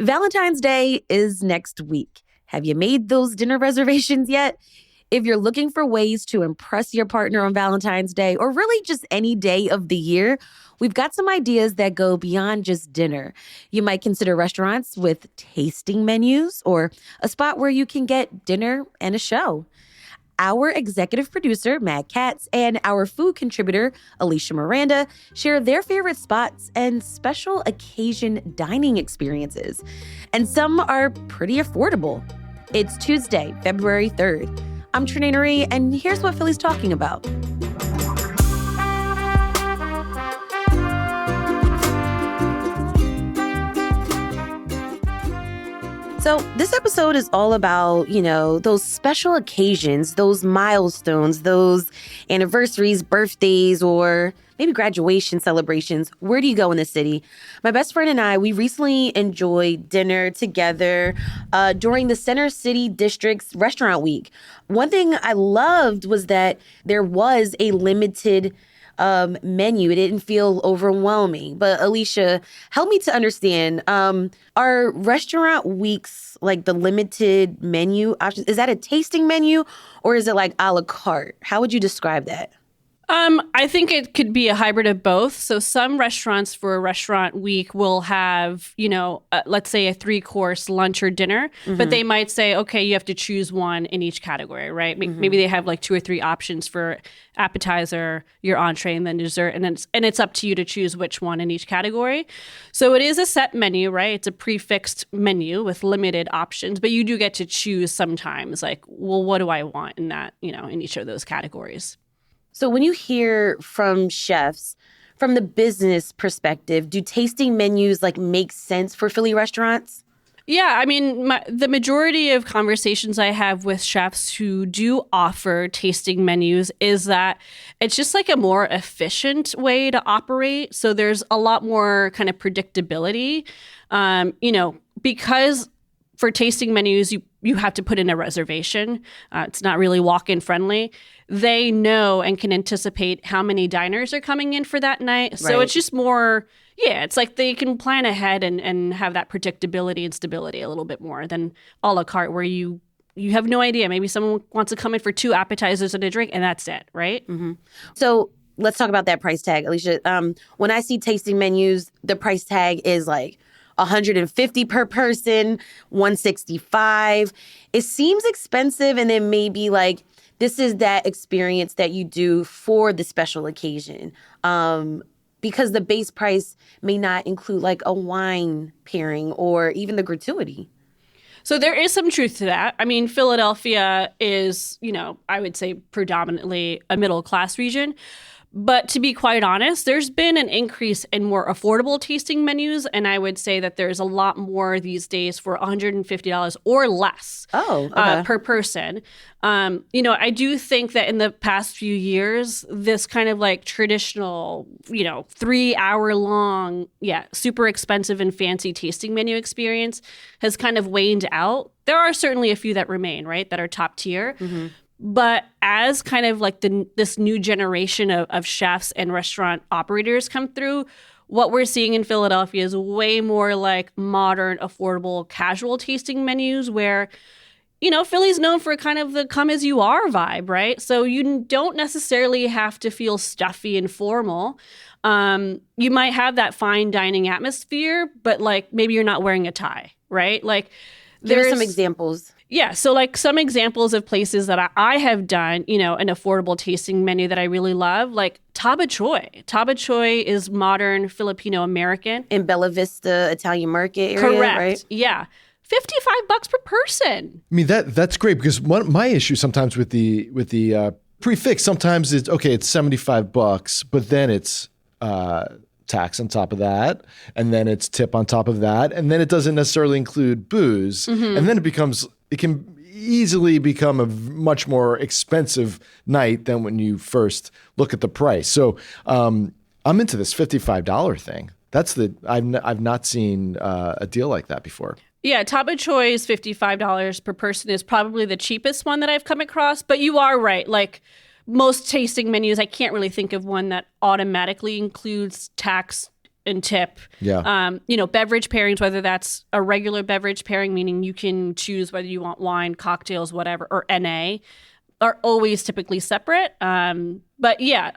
Valentine's Day is next week. Have you made those dinner reservations yet? If you're looking for ways to impress your partner on Valentine's Day, or really just any day of the year, we've got some ideas that go beyond just dinner. You might consider restaurants with tasting menus or a spot where you can get dinner and a show. Our executive producer, Matt Katz, and our food contributor, Alisha Miranda, share their favorite spots and special occasion dining experiences. And some are pretty affordable. It's Tuesday, February 3rd. I'm Trenae Nuri, and here's what Philly's talking about. So this episode is all about, those special occasions, those milestones, those anniversaries, birthdays, or maybe graduation celebrations. Where do you go in the city? My best friend and I, we recently enjoyed dinner together during the Center City District's Restaurant Week. One thing I loved was that there was a limited menu. It didn't feel overwhelming. But Alisha, help me to understand, are restaurant weeks like the limited menu options? Is that a tasting menu or is it like a la carte? How would you describe that? I think it could be a hybrid of both. So some restaurants for a restaurant week will have, let's say a 3-course lunch or dinner, but they might say, okay, you have to choose one in each category, right? Maybe they have like 2 or 3 options for appetizer, your entree, and then dessert, and it's up to you to choose which one in each category. So it is a set menu, right? It's a prefixed menu with limited options, but you do get to choose sometimes, like, well, what do I want in that, in each of those categories. So when you hear from chefs, from the business perspective, do tasting menus make sense for Philly restaurants? Yeah, I mean, the majority of conversations I have with chefs who do offer tasting menus is that it's just like a more efficient way to operate. So there's a lot more kind of predictability, because for tasting menus, you have to put in a reservation. It's not really walk-in friendly. They know and can anticipate how many diners are coming in for that night. So Right. It's just more, it's like they can plan ahead and have that predictability and stability a little bit more than a la carte where you have no idea. Maybe someone wants to come in for 2 appetizers and a drink and that's it, right? Mm-hmm. So let's talk about that price tag, Alisha. When I see tasting menus, the price tag is like $150 per person, $165. It seems expensive, and then maybe this is that experience that you do for the special occasion, because the base price may not include a wine pairing or even the gratuity. So there is some truth to that. I mean, Philadelphia is, I would say predominantly a middle class region. But to be quite honest, there's been an increase in more affordable tasting menus. And I would say that there's a lot more these days for $150 or less per person. I do think that in the past few years, this kind of traditional, 3-hour-long, super expensive and fancy tasting menu experience has kind of waned out. There are certainly a few that remain, right, that are top tier. Mm-hmm. But as kind of this new generation of chefs and restaurant operators come through, what we're seeing in Philadelphia is way more modern, affordable, casual tasting menus where, Philly's known for kind of the come as you are vibe, right? So you don't necessarily have to feel stuffy and formal. You might have that fine dining atmosphere, but maybe you're not wearing a tie, right? There are some examples. Yeah. So some examples of places that I have done, an affordable tasting menu that I really love, Taba Choy. Taba Choy is modern Filipino American. In Bella Vista, Italian Market area, correct. Right? Yeah. $55 per person. I mean, that's great because my issue sometimes with the prefix, sometimes it's $75, but then it's tax on top of that, and then it's tip on top of that, and then it doesn't necessarily include booze, and then it can easily become a much more expensive night than when you first look at the price. So I'm into this $55 thing. I've not seen a deal like that before. Yeah, Taba Choy's $55 per person is probably the cheapest one that I've come across, but you are right. Most tasting menus, I can't really think of one that automatically includes tax and tip. Yeah. Beverage pairings, whether that's a regular beverage pairing, meaning you can choose whether you want wine, cocktails, whatever, or NA, are always typically separate. But yeah,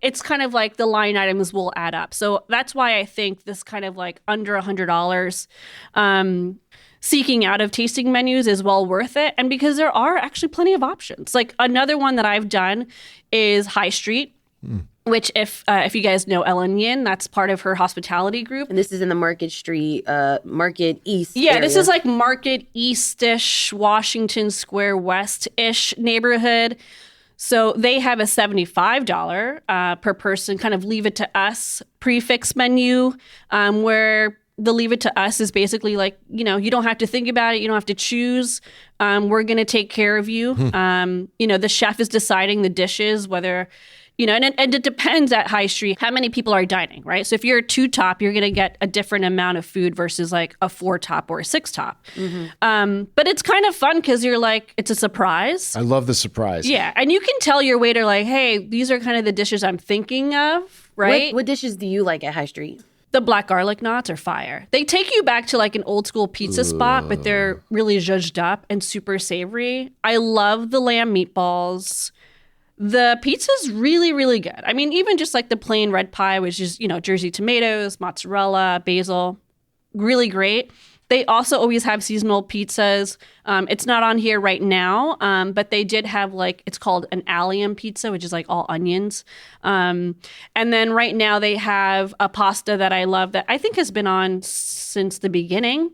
it's kind of like the line items will add up. So that's why I think this kind of like under $100 seeking out of tasting menus is well worth it. And because there are actually plenty of options. Like another one that I've done is High Street. Which, if you guys know Ellen Yin, that's part of her hospitality group. And this is in the Market Street, Market East Yeah, area. this is like Market East-ish, Washington Square West-ish neighborhood. So they have a $75 per person kind of leave it to us prefix menu where the leave it to us is basically like, you don't have to think about it. You don't have to choose. We're going to take care of you. The chef is deciding the dishes, whether... and it depends at High Street how many people are dining, right? So if you're a 2-top, you're going to get a different amount of food versus like a 4-top or a 6-top. But it's kind of fun because you're like, it's a surprise. I love the surprise. Yeah. And you can tell your waiter like, hey, these are kind of the dishes I'm thinking of, right? What dishes do you like at High Street? The black garlic knots are fire. They take you back to like an old school pizza spot, but they're really zhuzhed up and super savory. I love the lamb meatballs. The pizza's really, really good. I mean, even just like the plain red pie, which is, Jersey tomatoes, mozzarella, basil, really great. They also always have seasonal pizzas. It's not on here right now, but they did have it's called an allium pizza, which is like all onions. And then right now they have a pasta that I love that I think has been on since the beginning.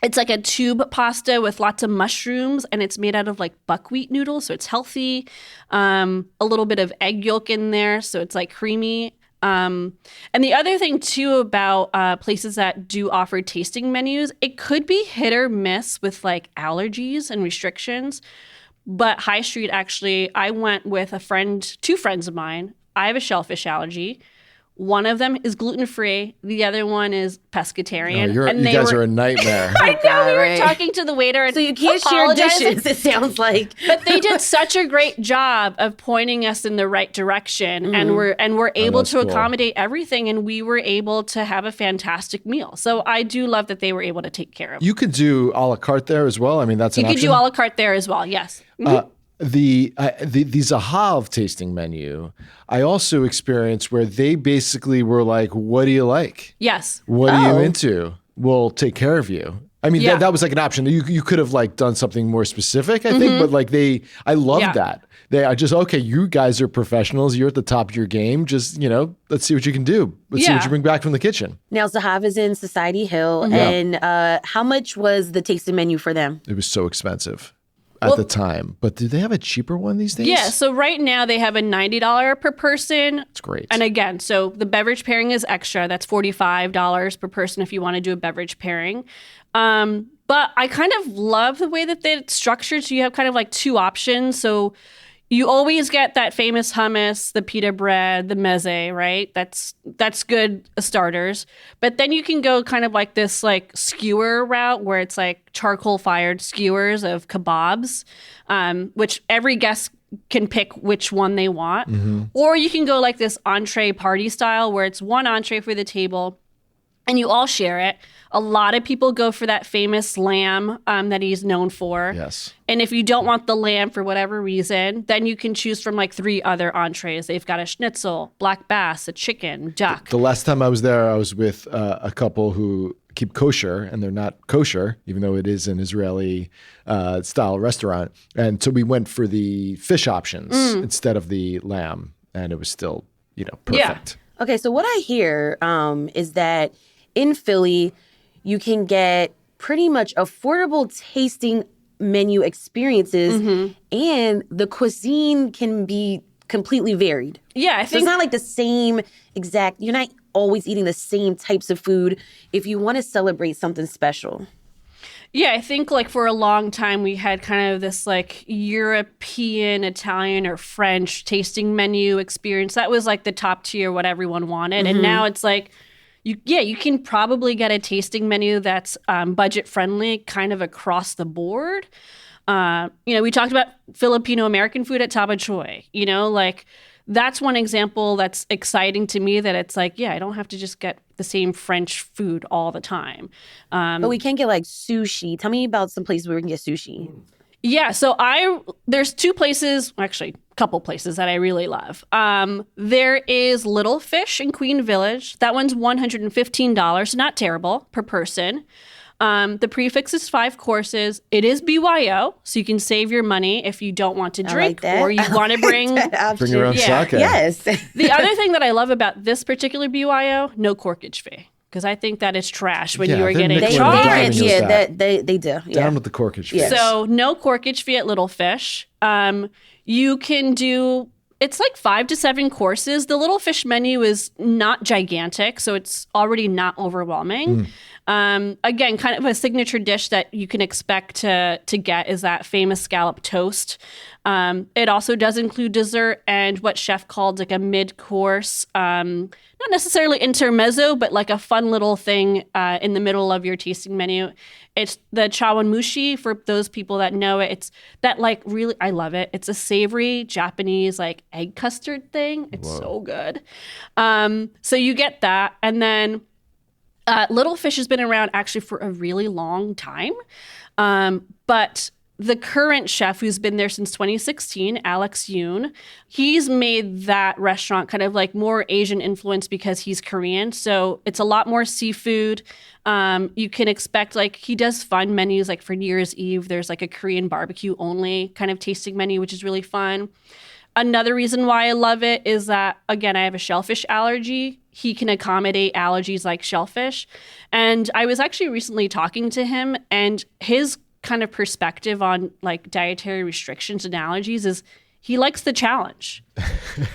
It's like a tube pasta with lots of mushrooms, and it's made out of like buckwheat noodles, so it's healthy. A little bit of egg yolk in there, so it's like creamy. And the other thing too about places that do offer tasting menus, it could be hit or miss with like allergies and restrictions. But High Street, actually, I went with two friends of mine. I have a shellfish allergy. One of them is gluten-free. The other one is pescatarian. You guys are a nightmare. I know. We were talking to the waiter. And so you can't share dishes, it sounds like. But they did such a great job of pointing us in the right direction. And we're able to accommodate everything. And we were able to have a fantastic meal. So I do love that they were able to take care of it. You could do a la carte there as well. I mean, that's an option. You could do a la carte there as well, yes. The Zahav tasting menu, I also experienced where they basically were like, what do you like? Yes. What are you into? We'll take care of you. I mean, Yeah. that was like an option. You could have like done something more specific, I think, but like I loved that. They are just, okay, you guys are professionals. You're at the top of your game. Just, let's see what you can do. Let's see what you bring back from the kitchen. Now, Zahav is in Society Hill. And how much was the tasting menu for them? It was so expensive at the time. But do they have a cheaper one these days? Yeah, so right now they have a $90 per person. It's great. And again, so the beverage pairing is extra. That's $45 per person if you want to do a beverage pairing. But I kind of love the way that it's structured. So you have kind of like two options. So you always get that famous hummus, the pita bread, the meze, right? That's good starters. But then you can go kind of like this like skewer route where it's like charcoal fired skewers of kebabs, which every guest can pick which one they want. Or you can go like this entree party style where it's one entree for the table and you all share it. A lot of people go for that famous lamb that he's known for. Yes. And if you don't want the lamb for whatever reason, then you can choose from like 3 other entrees. They've got a schnitzel, black bass, a chicken, duck. The last time I was there, I was with a couple who keep kosher, and they're not kosher, even though it is an Israeli style restaurant. And so we went for the fish options instead of the lamb, and it was still, perfect. Yeah. Okay, so what I hear is that in Philly, you can get pretty much affordable tasting menu experiences, and the cuisine can be completely varied. Yeah, I So think it's not like the same exact, you're not always eating the same types of food if you want to celebrate something special. Yeah, I think like for a long time we had kind of this like European, Italian, or French tasting menu experience. That was like the top tier, what everyone wanted. And now it's like, you can probably get a tasting menu that's budget friendly kind of across the board. We talked about Filipino American food at Taba Choy. Like that's one example that's exciting to me, that it's like, yeah, I don't have to just get the same French food all the time. But we can get like sushi. Tell me about some places where we can get sushi. Yeah, so there's two places, actually a couple places that I really love. There is Little Fish in Queen Village. That one's $115, so not terrible per person. The prefix is 5 courses. It is BYO, so you can save your money if you don't want to drink or you want to bring your own sake. Yes. The other thing that I love about this particular BYO, no corkage fee. Because I think that is trash when you are getting charged. They do. Down with the corkage fee. Yes. So no corkage fee at Little Fish. You can do, it's like 5 to 7 courses. The Little Fish menu is not gigantic, so it's already not overwhelming. Again, kind of a signature dish that you can expect to get is that famous scallop toast. It also does include dessert and what chef called like a mid-course, not necessarily intermezzo, but like a fun little thing in the middle of your tasting menu. It's the chawanmushi, for those people that know it. It's that like really, I love it. It's a savory Japanese like egg custard thing. It's so good. So you get that. And then Little Fish has been around actually for a really long time. But the current chef, who's been there since 2016, Alex Yoon, he's made that restaurant kind of like more Asian influence because he's Korean. So it's a lot more seafood. You can expect, like, he does fun menus, like for New Year's Eve, there's like a Korean barbecue only kind of tasting menu, which is really fun. Another reason why I love it is that, again, I have a shellfish allergy. He can accommodate allergies like shellfish. And I was actually recently talking to him, and his kind of perspective on like dietary restrictions and allergies is he likes the challenge.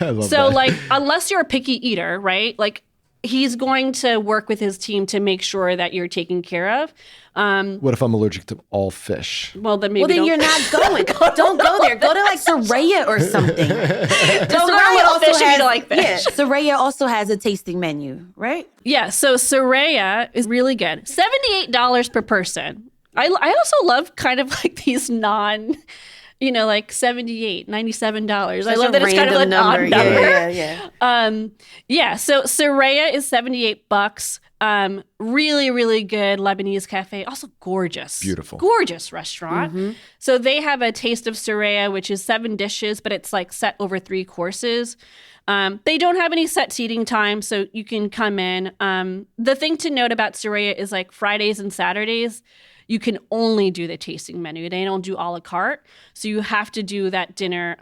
I love so that. like, unless you're a picky eater, right? Like, he's going to work with his team to make sure that you're taken care of. What if I'm allergic to all fish? Well, then maybe you're not going. Don't go there. Go to like Soraya or something. Don't go to Little Fish if you don't like fish. Yeah, Soraya also has a tasting menu, right? Yeah, so Soraya is really good. $78 per person. I also love kind of like these like $78, $97. I love that it's kind of an odd number. Yeah. So Soraya is $78. Really, really good Lebanese cafe. Also gorgeous. Beautiful. Gorgeous restaurant. Mm-hmm. So they have a Taste of Soraya, which is 7 dishes, but it's like set over 3 courses. They don't have any set seating time, so you can come in. The thing to note about Soraya is like Fridays and Saturdays, you can only do the tasting menu. They don't do a la carte. So you have to do that dinner,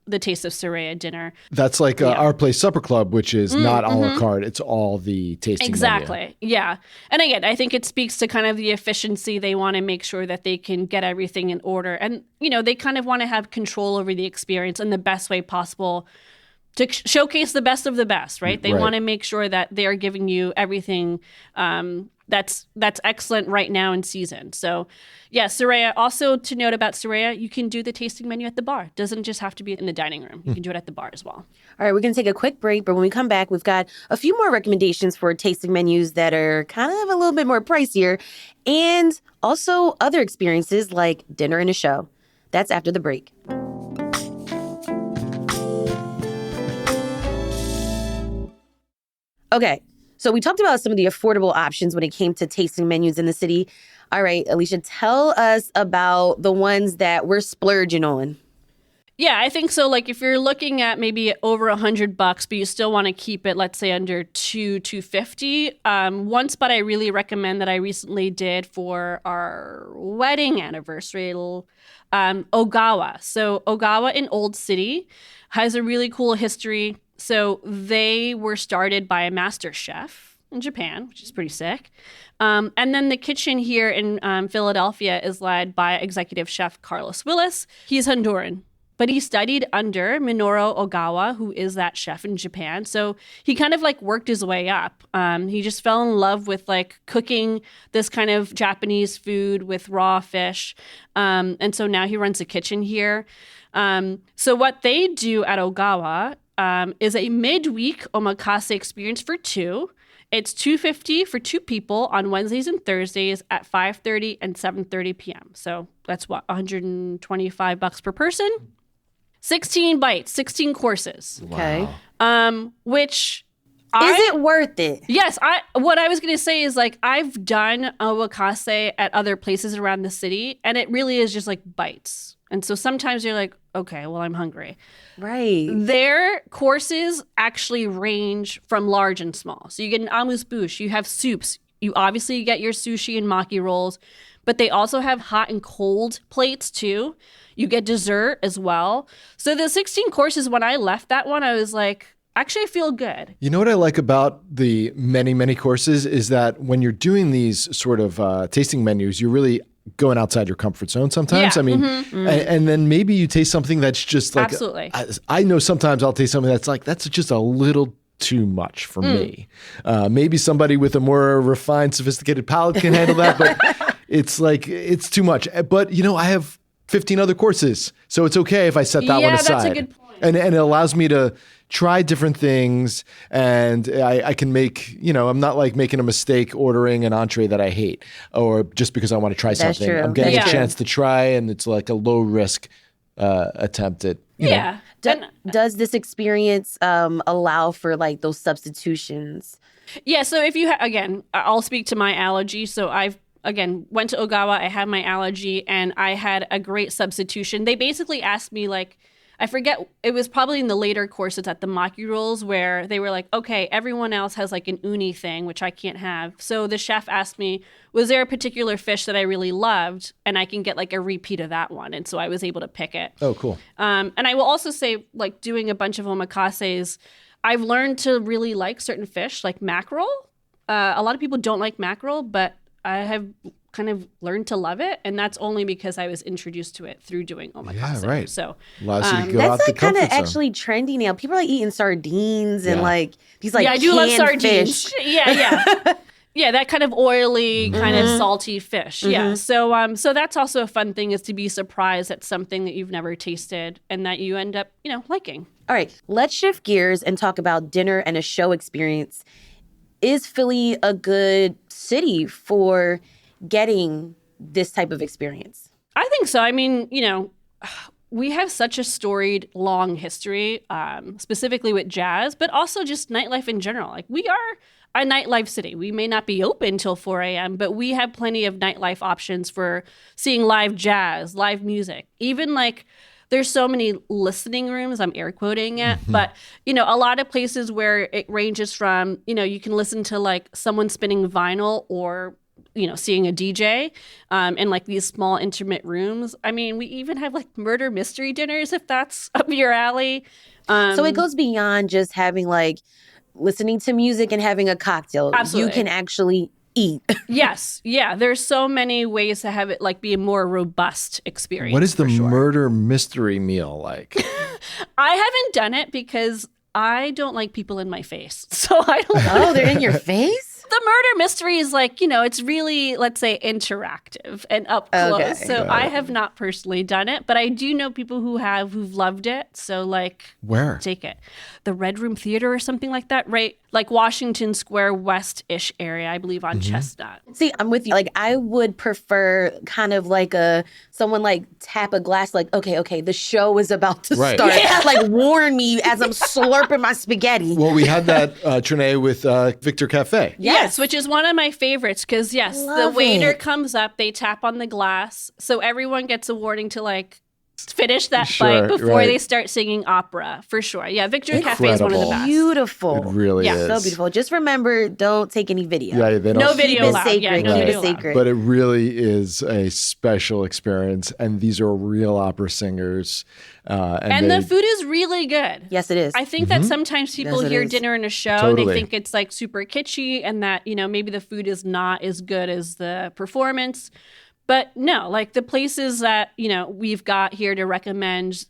the Taste of Soraya dinner. That's like Our Place Supper Club, which is not a la carte. It's all the tasting Exactly. menu. Yeah. And again, I think it speaks to kind of the efficiency. They want to make sure that they can get everything in order. And, they kind of want to have control over the experience in the best way possible to showcase the best of the best, right? They want to make sure that they are giving you everything that's excellent right now in season. So, yeah, Soraya. Also to note about Soraya, you can do the tasting menu at the bar. It doesn't just have to be in the dining room. You can do it at the bar as well. All right, we're going to take a quick break, but when we come back, we've got a few more recommendations for tasting menus that are kind of a little bit more pricier, and also other experiences like dinner and a show. That's after the break. Okay, so we talked about some of the affordable options when it came to tasting menus in the city. All right, Alisha, tell us about the ones that we're splurging on. Yeah, I think so. Like if you're looking at maybe over $100, but you still want to keep it, let's say under $250. One spot I really recommend that I recently did for our wedding anniversary, Ogawa. So Ogawa in Old City has a really cool history. So they were started by a master chef in Japan, which is pretty sick. And then the kitchen here in Philadelphia is led by executive chef Carlos Willis. He's Honduran, but he studied under Minoru Ogawa, who is that chef in Japan. So he kind of like worked his way up. He just fell in love with like cooking this kind of Japanese food with raw fish. And so now he runs a kitchen here. So what they do at Ogawa is a midweek omakase experience for 2. It's $250 for 2 people on Wednesdays and Thursdays at 5:30 and 7:30 p.m. So that's $125 per person. 16 bites, 16 courses. Okay. Which Is it worth it? Yes, what I was going to say is like I've done omakase at other places around the city, and it really is just like bites. And so sometimes you're like, okay, well, I'm hungry. Right. Their courses actually range from large and small. So you get an amuse-bouche, you have soups, you obviously get your sushi and maki rolls, but they also have hot and cold plates too. You get dessert as well. So the 16 courses, when I left that one, I was like, actually, I feel good. You know what I like about the many, many courses is that when you're doing these sort of tasting menus, you're really going outside your comfort zone sometimes. Yeah. I mean, and then maybe you taste something that's just like, Absolutely. I know sometimes I'll taste something that's like, that's just a little too much for me. Maybe somebody with a more refined, sophisticated palate can handle that, but it's like, it's too much. But, you know, I have 15 other courses, so it's okay if I set that one aside. Yeah, that's a good point. And it allows me to try different things, and I can make, you know, I'm not like making a mistake ordering an entree that I hate, or just because I want to try something. true. I'm getting That's a true. chance to try, and it's like a low risk attempt at, you know. Does this experience allow for like those substitutions? Yeah, so if you again, I'll speak to my allergy. So I've again went to Ogawa. I had my allergy, and I had a great substitution. They basically asked me like, I forget, it was probably in the later courses at the maki rolls where they were like, okay, everyone else has like an uni thing, which I can't have. So the chef asked me, was there a particular fish that I really loved? And I can get like a repeat of that one. And so I was able to pick it. Oh, cool. And I will also say, like doing a bunch of omakases, I've learned to really like certain fish, like mackerel. A lot of people don't like mackerel, but I have kind of learned to love it, and that's only because I was introduced to it through doing omakase. Yeah, right. So Allows you to go out That's the like kind of comfort zone. actually trendy now. People are like eating sardines and Yeah. like these like yeah, I do love canned sardines. fish. Yeah. Yeah, that kind of oily, kind of salty fish. Yeah. So that's also a fun thing, is to be surprised at something that you've never tasted and that you end up, you know, liking. All right, let's shift gears and talk about dinner and a show experience. Is Philly a good city for getting this type of experience? I think so. I mean, you know, we have such a storied, long history, specifically with jazz, but also just nightlife in general. Like, we are a nightlife city. We may not be open till 4 a.m., but we have plenty of nightlife options for seeing live jazz, live music. Even like, there's so many listening rooms, I'm air quoting it, but, you know, a lot of places where it ranges from, you know, you can listen to like someone spinning vinyl or, you know, seeing a DJ in like these small intimate rooms. I mean, we even have like murder mystery dinners, if that's up your alley. So it goes beyond just having like listening to music and having a cocktail. Absolutely. You can actually eat. Yes. Yeah. There's so many ways to have it like be a more robust experience. What is the for sure. murder mystery meal like? I haven't done it because I don't like people in my face. So I don't. Oh, they're in your face? The murder mystery is like, you know, it's really, let's say, interactive and up close. Okay. So I have not personally done it, but I do know people who've loved it. So like, Where? take it. The Red Room Theater or something like that, right? Like Washington Square West-ish area, I believe, on Chestnut. See, I'm with you. Like, I would prefer kind of like someone like tap a glass, like, okay, the show is about to Right. start. Yeah. Like, warn me as I'm slurping my spaghetti. Well, we had that Trenae with Victor Cafe. Yes, which is one of my favorites because, yes, the Love waiter it. comes up, they tap on the glass. So everyone gets a warning to, like, finish that Sure, bite before right. they start singing opera, for sure. Yeah, Victor Cafe is one of the Incredible. best. Beautiful. It really Yeah. is. So beautiful. Just remember, don't take any video. Yeah, they don't. No Keep video it allowed. sacred. Yeah, no Keep video it allowed. sacred. But it really is a special experience, and these are real opera singers. And the food is really good. Yes, it is. I think that sometimes people Yes, it hear is. dinner in a show and Totally. they think it's like super kitschy and that, you know, maybe the food is not as good as the performance. But no, like the places that, you know, we've got here to recommend,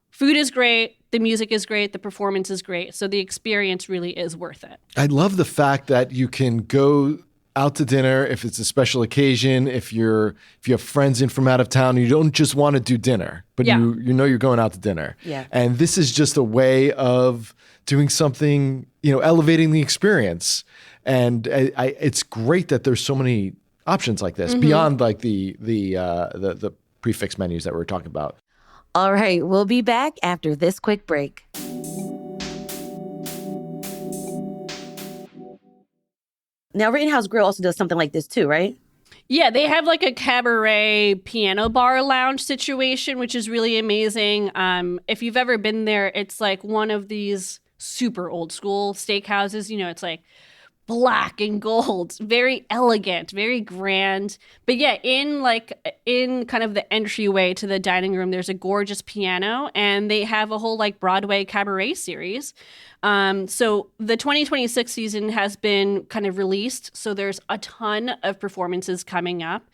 food is great, the music is great, the performance is great. So the experience really is worth it. I love the fact that you can go out to dinner if it's a special occasion, if you have friends in from out of town, you don't just want to do dinner, but Yeah. you know you're going out to dinner. Yeah. And this is just a way of doing something, you know, elevating the experience. And it's great that there's so many options like this beyond like the prefix menus that we were talking about. All right, we'll be back after this quick break. Now, Rittenhouse Grill also does something like this too, right? Yeah, they have like a cabaret piano bar lounge situation, which is really amazing. If you've ever been there, it's like one of these super old school steakhouses. You know, it's like black and gold, very elegant, very grand. But yeah, in kind of the entryway to the dining room, there's a gorgeous piano, and they have a whole like Broadway cabaret series. So the 2026 season has been kind of released. So there's a ton of performances coming up.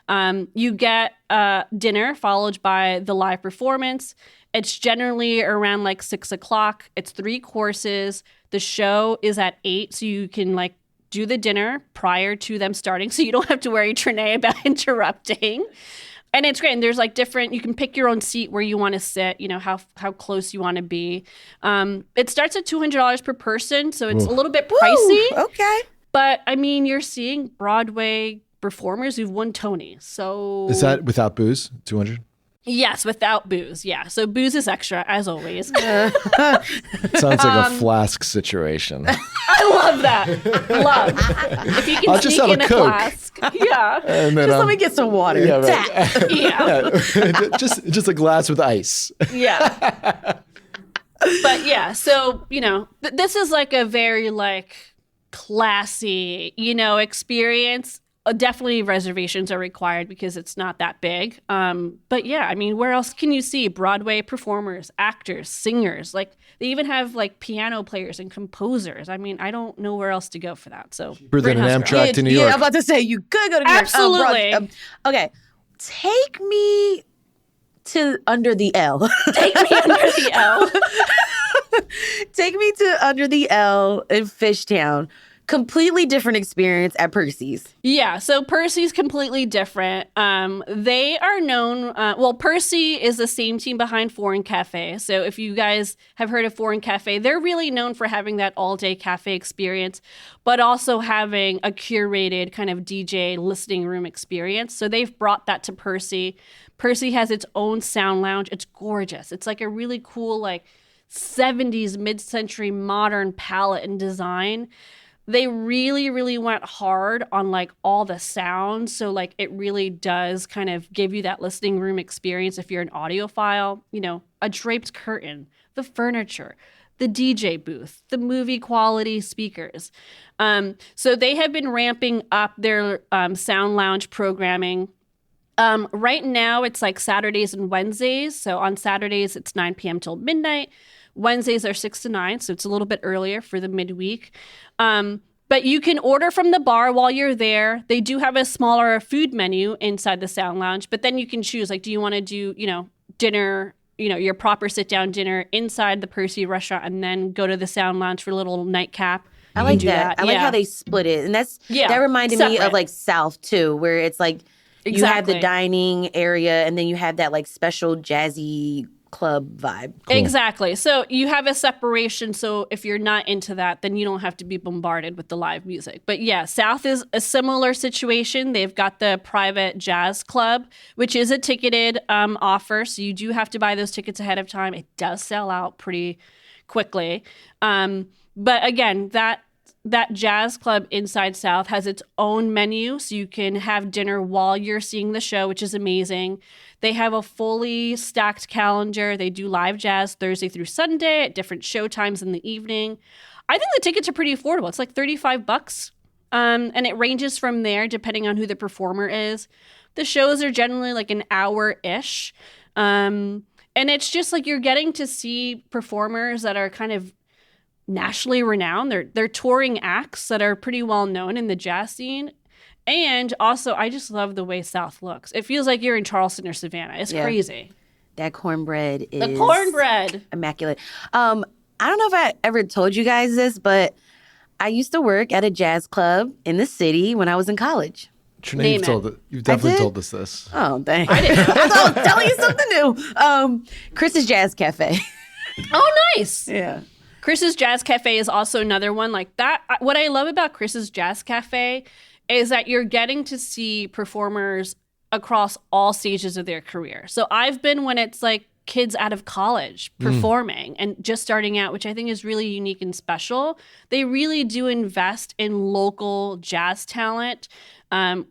You get dinner followed by the live performance. It's generally around like 6:00. It's 3 courses. The show is at 8, so you can like do the dinner prior to them starting, so you don't have to worry, Trenae, about interrupting. And it's great. And there's like different, you can pick your own seat where you want to sit, you know, how close you want to be. It starts at $200 per person, so it's a little bit pricey. Woo, okay. But I mean, you're seeing Broadway performers who've won Tony. So Is that without booze? 200? yes, without booze. Yeah. So booze is extra, as always. Sounds like a flask situation. I love that. Love. If you can I'll just sneak have in a a Coke. flask. Yeah. And then, Just let me get some water. yeah, Tap. right. Yeah. just a glass with ice. Yeah. But yeah, so, you know, this is like a very like classy, you know, experience. Definitely reservations are required because it's not that big. But yeah, I mean, where else can you see Broadway performers, actors, singers? Like they even have like piano players and composers. I mean, I don't know where else to go for that. So Better than an Rittenhouse Girl. Amtrak to New Yeah, York. I'm about to say you could go to New York. Absolutely. Okay, take me to Under the L. Take me under the L. Take me to Under the L in Fishtown. Completely different experience at Percy's. Yeah, so Percy's completely different. They are known, well, Percy is the same team behind Foreign Cafe. So if you guys have heard of Foreign Cafe, they're really known for having that all-day cafe experience, but also having a curated kind of DJ listening room experience. So they've brought that to Percy. Percy has its own sound lounge. It's gorgeous. It's like a really cool, like 70s, mid-century modern palette and design. They really, really went hard on like all the sounds. So like it really does kind of give you that listening room experience if you're an audiophile, you know, a draped curtain, the furniture, the DJ booth, the movie quality speakers. So they have been ramping up their sound lounge programming. Right now it's like Saturdays and Wednesdays. So on Saturdays it's 9 p.m. till midnight. Wednesdays are 6 to 9, so it's a little bit earlier for the midweek. But you can order from the bar while you're there. They do have a smaller food menu inside the sound lounge, but then you can choose, like, do you want to do, you know, dinner, you know, your proper sit-down dinner inside the Percy restaurant and then go to the sound lounge for a little nightcap? I like do that. I like how they split it. And that reminded me separate. of like South too, where it's like you have the Exactly. dining area and then you have that like special jazzy club vibe. Exactly. So you have a separation. So if you're not into that, then you don't have to be bombarded with the live music. But yeah, South is a similar situation. They've got the private jazz club, which is a ticketed offer. So you do have to buy those tickets ahead of time. It does sell out pretty quickly. But again, that jazz club inside South has its own menu, so you can have dinner while you're seeing the show, which is amazing. They have a fully stacked calendar. They do live jazz Thursday through Sunday at different show times in the evening. I think the tickets are pretty affordable. It's like $35, and it ranges from there depending on who the performer is. The shows are generally like an hour-ish, and it's just like you're getting to see performers that are kind of nationally renowned. They're touring acts that are pretty well known in the jazz scene. And also, I just love the way South looks. It feels like you're in Charleston or Savannah. It's crazy. That cornbread is The cornbread. immaculate. I don't know if I ever told you guys this, but I used to work at a jazz club in the city when I was in college. Trenae, Name you've definitely did? told us this. Oh, dang. I thought I was telling you something new. Chris's Jazz Cafe. Oh, nice. Yeah. Chris's Jazz Cafe is also another one like that. What I love about Chris's Jazz Cafe is that you're getting to see performers across all stages of their career. So I've been when it's like kids out of college performing and just starting out, which I think is really unique and special. They really do invest in local jazz talent,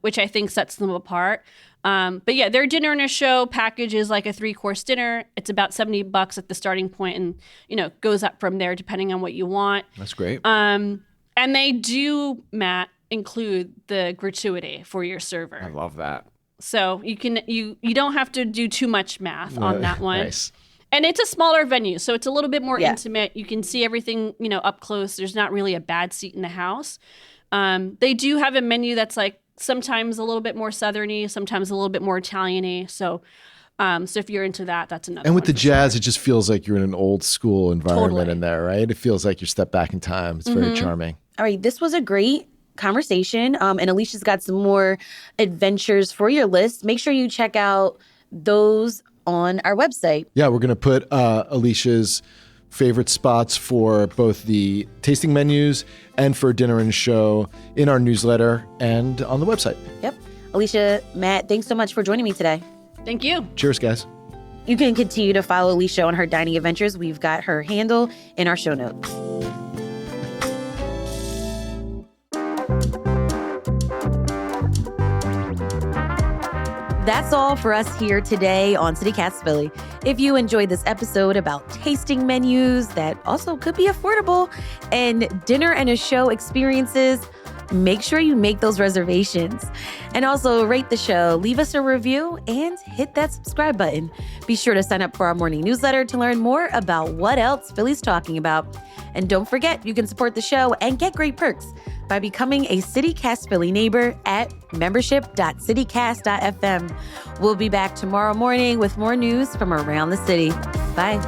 which I think sets them apart. But yeah, their dinner and a show package is like a 3-course dinner. It's about $70 at the starting point, and goes up from there depending on what you want. That's great. And they do, Matt, include the gratuity for your server. I love that. So you don't have to do too much math on that one. Nice. And it's a smaller venue, so it's a little bit more Yeah. intimate. You can see everything, up close. There's not really a bad seat in the house. They do have a menu that's like sometimes a little bit more southerny, sometimes a little bit more Italian-y. So if you're into that, that's another And with one the for jazz, sure. it just feels like you're in an old school environment Totally. in there, right? It feels like you step back in time. It's very charming. All right, this was a great conversation. And Alicia's got some more adventures for your list. Make sure you check out those on our website. Yeah, we're going to put Alicia's favorite spots for both the tasting menus and for dinner and show in our newsletter and on the website. Yep. Alisha, Matt, thanks so much for joining me today. Thank you. Cheers, guys. You can continue to follow Alisha on her dining adventures. We've got her handle in our show notes. That's all for us here today on CityCast Philly. If you enjoyed this episode about tasting menus that also could be affordable and dinner and a show experiences, make sure you make those reservations. And also rate the show, leave us a review, and hit that subscribe button. Be sure to sign up for our morning newsletter to learn more about what else Philly's talking about. And don't forget, you can support the show and get great perks by becoming a CityCast Philly neighbor at membership.citycast.fm. We'll be back tomorrow morning with more news from around the city. Bye.